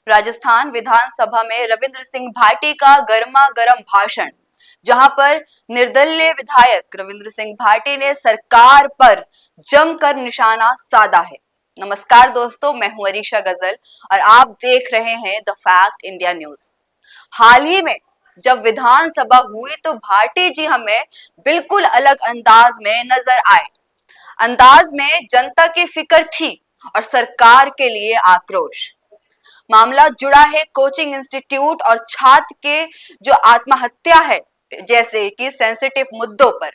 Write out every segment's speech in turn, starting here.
राजस्थान विधानसभा में रविंद्र सिंह भाटी का गर्मा गर्म भाषण, जहां पर निर्दलीय विधायक रविंद्र सिंह भाटी ने सरकार पर जमकर निशाना साधा है। नमस्कार दोस्तों, मैं हूं अरीशा गजल और आप देख रहे हैं द फैक्ट इंडिया न्यूज। हाल ही में जब विधानसभा हुई तो भाटी जी हमें बिल्कुल अलग अंदाज में नजर आए। अंदाज में जनता की फिक्र थी और सरकार के लिए आक्रोश। मामला जुड़ा है कोचिंग इंस्टीट्यूट और छात्र के जो आत्महत्या है जैसे कि सेंसिटिव मुद्दों पर।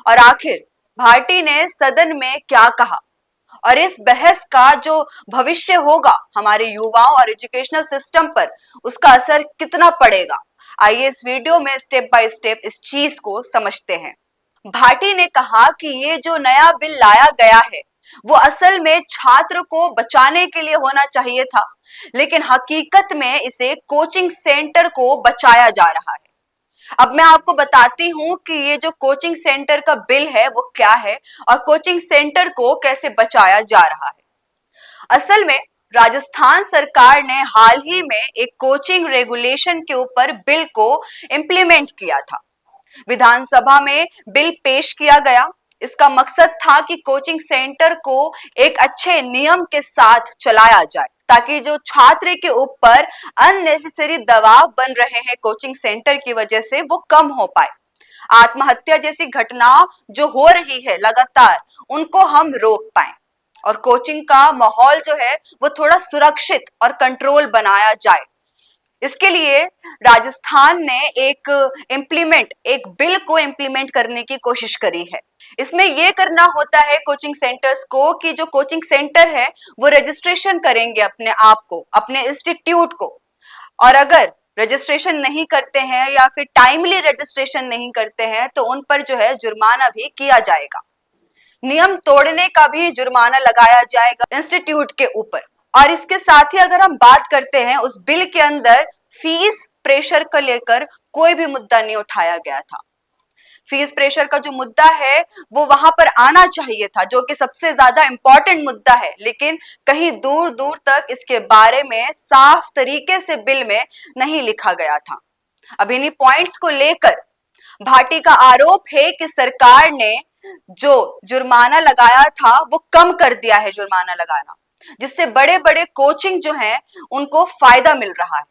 और आखिर भाटी ने सदन में क्या कहा और इस बहस का जो भविष्य होगा हमारे युवाओं और एजुकेशनल सिस्टम पर, उसका असर कितना पड़ेगा, आइए इस वीडियो में स्टेप बाय स्टेप इस चीज को समझते हैं। भाटी ने कहा कि ये जो नया बिल लाया गया है वो असल में छात्र को बचाने के लिए होना चाहिए था, लेकिन हकीकत में इसे कोचिंग सेंटर को बचाया जा रहा है। अब मैं आपको बताती हूं कि ये जो कोचिंग सेंटर का बिल है वो क्या है और कोचिंग सेंटर को कैसे बचाया जा रहा है। असल में राजस्थान सरकार ने हाल ही में एक कोचिंग रेगुलेशन के ऊपर बिल को इंप्लीमेंट किया था। विधानसभा में बिल पेश किया गया। इसका मकसद था कि कोचिंग सेंटर को एक अच्छे नियम के साथ चलाया जाए ताकि जो छात्र के ऊपर अननेसेसरी दबाव बन रहे हैं कोचिंग सेंटर की वजह से वो कम हो पाए। आत्महत्या जैसी घटनाओं जो हो रही है लगातार, उनको हम रोक पाए और कोचिंग का माहौल जो है वो थोड़ा सुरक्षित और कंट्रोल बनाया जाए। इसके लिए राजस्थान ने एक बिल को इम्प्लीमेंट करने की कोशिश करी है। इसमें यह करना होता है कोचिंग सेंटर्स को कि जो कोचिंग सेंटर है वो रजिस्ट्रेशन करेंगे अपने आप को, अपने इंस्टीट्यूट को, और अगर रजिस्ट्रेशन नहीं करते हैं या फिर टाइमली रजिस्ट्रेशन नहीं करते हैं तो उन पर जो है जुर्माना भी किया जाएगा। नियम तोड़ने का भी जुर्माना लगाया जाएगा इंस्टीट्यूट के ऊपर। और इसके साथ ही अगर हम बात करते हैं, उस बिल के अंदर फीस प्रेशर को लेकर कोई भी मुद्दा नहीं उठाया गया था। फीस प्रेशर का जो मुद्दा है वो वहां पर आना चाहिए था, जो कि सबसे ज्यादा इंपॉर्टेंट मुद्दा है, लेकिन कहीं दूर दूर तक इसके बारे में साफ तरीके से बिल में नहीं लिखा गया था। अब इन्हीं पॉइंट्स को लेकर भाटी का आरोप है कि सरकार ने जो जुर्माना लगाया था वो कम कर दिया है जुर्माना लगाना, जिससे बड़े बड़े कोचिंग जो हैं उनको फायदा मिल रहा है।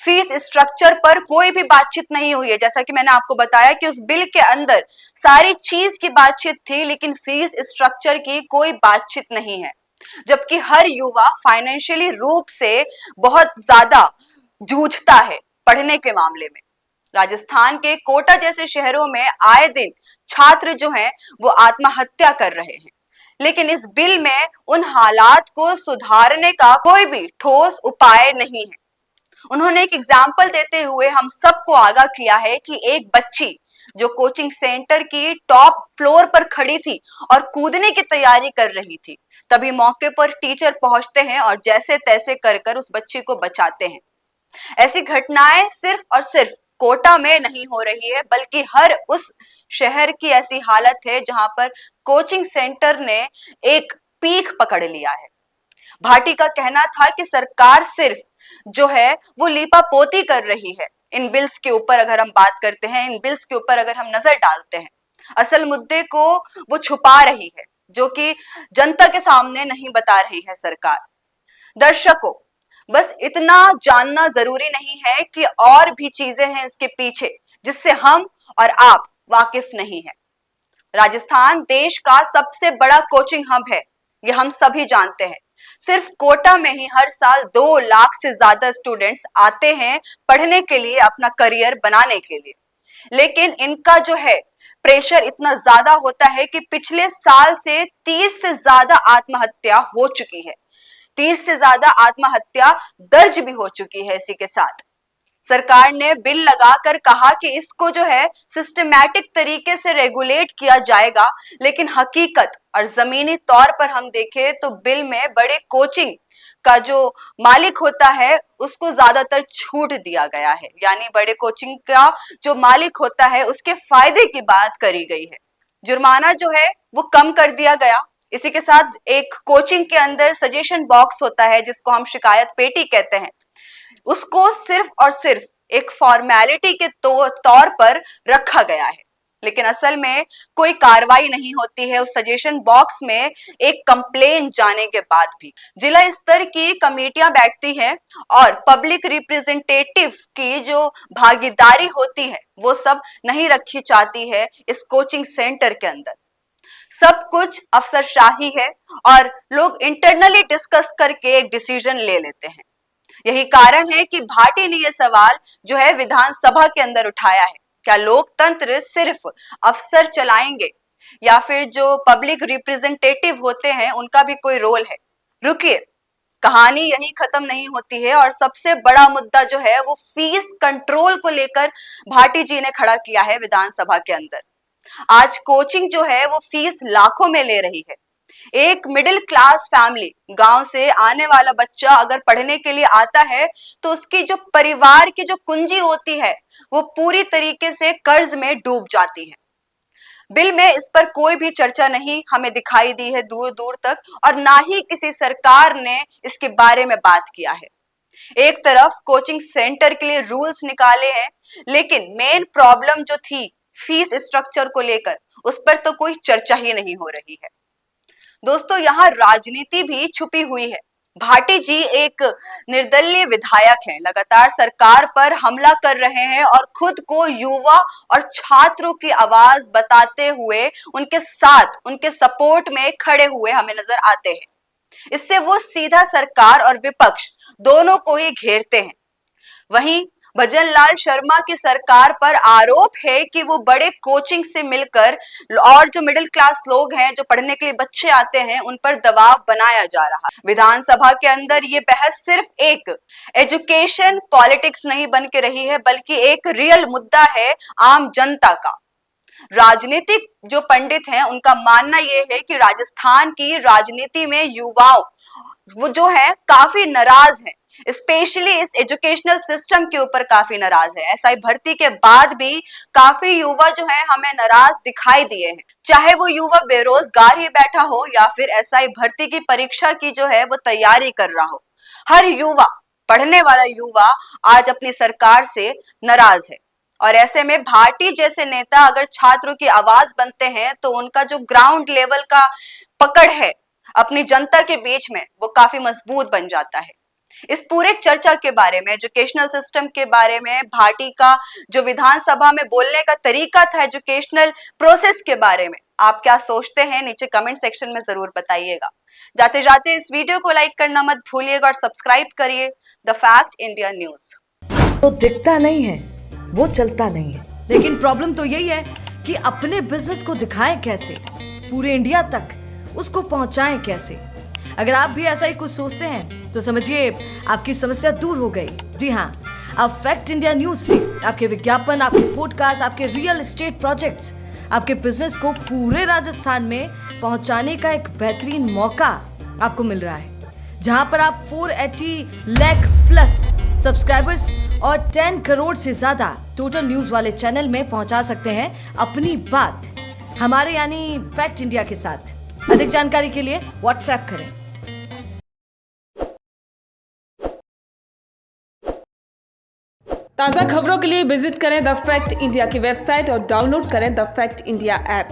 फीस स्ट्रक्चर पर कोई भी बातचीत नहीं हुई है। जैसा कि मैंने आपको बताया कि उस बिल के अंदर सारी चीज की बातचीत थी, लेकिन फीस स्ट्रक्चर की कोई बातचीत नहीं है, जबकि हर युवा फाइनेंशियली रूप से बहुत ज्यादा जूझता है पढ़ने के मामले में। राजस्थान के कोटा जैसे शहरों में आए दिन छात्र जो हैं वो आत्महत्या कर रहे हैं, लेकिन इस बिल में उन हालात को सुधारने का कोई भी ठोस उपाय नहीं है। उन्होंने एक एग्जाम्पल देते हुए हम सबको आगाह किया है कि एक बच्ची जो कोचिंग सेंटर की टॉप फ्लोर पर खड़ी थी और कूदने की तैयारी कर रही थी, तभी मौके पर टीचर पहुंचते हैं और जैसे तैसे कर कर उस बच्ची को बचाते हैं। ऐसी घटनाएं सिर्फ और सिर्फ कोटा में नहीं हो रही है, बल्कि हर उस शहर की ऐसी हालत है जहां पर कोचिंग सेंटर ने एक पीक पकड़ लिया है। भाटी का कहना था कि सरकार सिर्फ जो है वो लीपापोती कर रही है इन बिल्स के ऊपर। अगर हम बात करते हैं, इन बिल्स के ऊपर अगर हम नजर डालते हैं, असल मुद्दे को वो छुपा रही है, जो कि जनता के सामने नहीं बता रही है सरकार। दर्शकों, बस इतना जानना जरूरी नहीं है कि और भी चीजें हैं इसके पीछे जिससे हम और आप वाकिफ नहीं है। राजस्थान देश का सबसे बड़ा कोचिंग हब है, ये हम सभी जानते हैं। सिर्फ कोटा में ही हर साल 2 लाख से ज्यादा स्टूडेंट्स आते हैं पढ़ने के लिए, अपना करियर बनाने के लिए, लेकिन इनका जो है प्रेशर इतना ज्यादा होता है कि पिछले साल से 30 से ज्यादा आत्महत्या हो चुकी है। 30 से ज्यादा आत्महत्या दर्ज भी हो चुकी है। इसी के साथ सरकार ने बिल लगाकर कहा कि इसको जो है सिस्टमैटिक तरीके से रेगुलेट किया जाएगा, लेकिन हकीकत और जमीनी तौर पर हम देखें तो बिल में बड़े कोचिंग का जो मालिक होता है उसको ज्यादातर छूट दिया गया है, यानी बड़े कोचिंग का जो मालिक होता है उसके फायदे की बात करी गई है। जुर्माना जो है वो कम कर दिया गया। इसी के साथ एक कोचिंग के अंदर सजेशन बॉक्स होता है जिसको हम शिकायत पेटी कहते हैं, उसको सिर्फ और सिर्फ एक फॉर्मेलिटी के तौर पर रखा गया है, लेकिन असल में कोई कार्रवाई नहीं होती है उस सजेशन बॉक्स में। एक कंप्लेन जाने के बाद भी जिला स्तर की कमेटियां बैठती हैं और पब्लिक रिप्रेजेंटेटिव की जो भागीदारी होती है वो सब नहीं रखी जाती है इस कोचिंग सेंटर के अंदर। सब कुछ अफसरशाही है और लोग इंटरनली डिस्कस करके एक डिसीजन ले लेते हैं। यही कारण है कि भाटी ने यह सवाल जो है विधानसभा के अंदर उठाया है, क्या लोकतंत्र सिर्फ अफसर चलाएंगे या फिर जो पब्लिक रिप्रेजेंटेटिव होते हैं उनका भी कोई रोल है। रुकिए, कहानी यही खत्म नहीं होती है और सबसे बड़ा मुद्दा जो है वो फीस कंट्रोल को लेकर भाटी जी ने खड़ा किया है विधानसभा के अंदर। आज कोचिंग जो है वो फीस लाखों में ले रही है। एक मिडिल क्लास फैमिली, गांव से आने वाला बच्चा अगर पढ़ने के लिए आता है तो उसकी जो परिवार की जो कुंजी होती है वो पूरी तरीके से कर्ज में डूब जाती है। बिल में इस पर कोई भी चर्चा नहीं हमें दिखाई दी है दूर दूर तक, और ना ही किसी सरकार ने इसके बारे में बात किया है। एक तरफ कोचिंग सेंटर के लिए रूल्स निकाले हैं, लेकिन मेन प्रॉब्लम जो थी फीस स्ट्रक्चर को लेकर उस पर तो कोई चर्चा ही नहीं हो रही है। दोस्तों, यहाँ राजनीति भी छुपी हुई है। भाटी जी एक निर्दलीय विधायक हैं, लगातार सरकार पर हमला कर रहे हैं और खुद को युवा और छात्रों की आवाज बताते हुए उनके साथ, उनके सपोर्ट में खड़े हुए हमें नजर आते हैं। इससे वो सीधा सरकार और विपक्ष दोनों को ही घेरते हैं। वहीं भजन लाल शर्मा की सरकार पर आरोप है कि वो बड़े कोचिंग से मिलकर और जो मिडिल क्लास लोग हैं, जो पढ़ने के लिए बच्चे आते हैं, उन पर दबाव बनाया जा रहा है। विधानसभा के अंदर ये बहस सिर्फ एक एजुकेशन पॉलिटिक्स नहीं बन के रही है, बल्कि एक रियल मुद्दा है आम जनता का। राजनीतिक जो पंडित हैं उनका मानना यह है कि राजस्थान की राजनीति में युवाओं वो जो है काफी नाराज हैं, स्पेशली इस एजुकेशनल सिस्टम के ऊपर काफी नाराज है। एसआई भर्ती के बाद भी काफी युवा जो है हमें नाराज दिखाई दिए हैं, चाहे वो युवा बेरोजगार ही बैठा हो या फिर एसआई भर्ती की परीक्षा की जो है वो तैयारी कर रहा हो। हर युवा, पढ़ने वाला युवा आज अपनी सरकार से नाराज है, और ऐसे में भाटी जैसे नेता अगर छात्रों की आवाज बनते हैं तो उनका जो ग्राउंड लेवल का पकड़ है अपनी जनता के बीच में वो काफी मजबूत बन जाता है। इस पूरे चर्चा के बारे में, एजुकेशनल सिस्टम के बारे में, भाटी का जो विधानसभा में बोलने का तरीका था, एजुकेशनल प्रोसेस के बारे में आप क्या सोचते हैं, नीचे कमेंट सेक्शन में जरूर बताइएगा। जाते जाते इस वीडियो को लाइक करना मत भूलिएगा और सब्सक्राइब करिए द फैक्ट इंडिया न्यूज। तो दिखता नहीं है वो चलता नहीं है, लेकिन प्रॉब्लम तो यही है कि अपने बिजनेस को दिखाएं कैसे, पूरे इंडिया तक उसको पहुंचाएं कैसे। अगर आप भी ऐसा ही कुछ सोचते हैं तो समझिए आपकी समस्या दूर हो गई। जी हाँ, अब फैक्ट इंडिया न्यूज से आपके विज्ञापन, आपके पॉडकास्ट, आपके रियल एस्टेट प्रोजेक्ट्स, आपके बिजनेस को पूरे राजस्थान में पहुंचाने का एक बेहतरीन मौका आपको मिल रहा है, जहां पर आप 480 लाख प्लस सब्सक्राइबर्स और 10 करोड़ से ज्यादा टोटल न्यूज वाले चैनल में पहुंचा सकते हैं अपनी बात हमारे यानी फैक्ट इंडिया के साथ। अधिक जानकारी के लिए व्हाट्सएप करें। ताज़ा खबरों के लिए विजिट करें द फैक्ट इंडिया की वेबसाइट और डाउनलोड करें द फैक्ट इंडिया ऐप।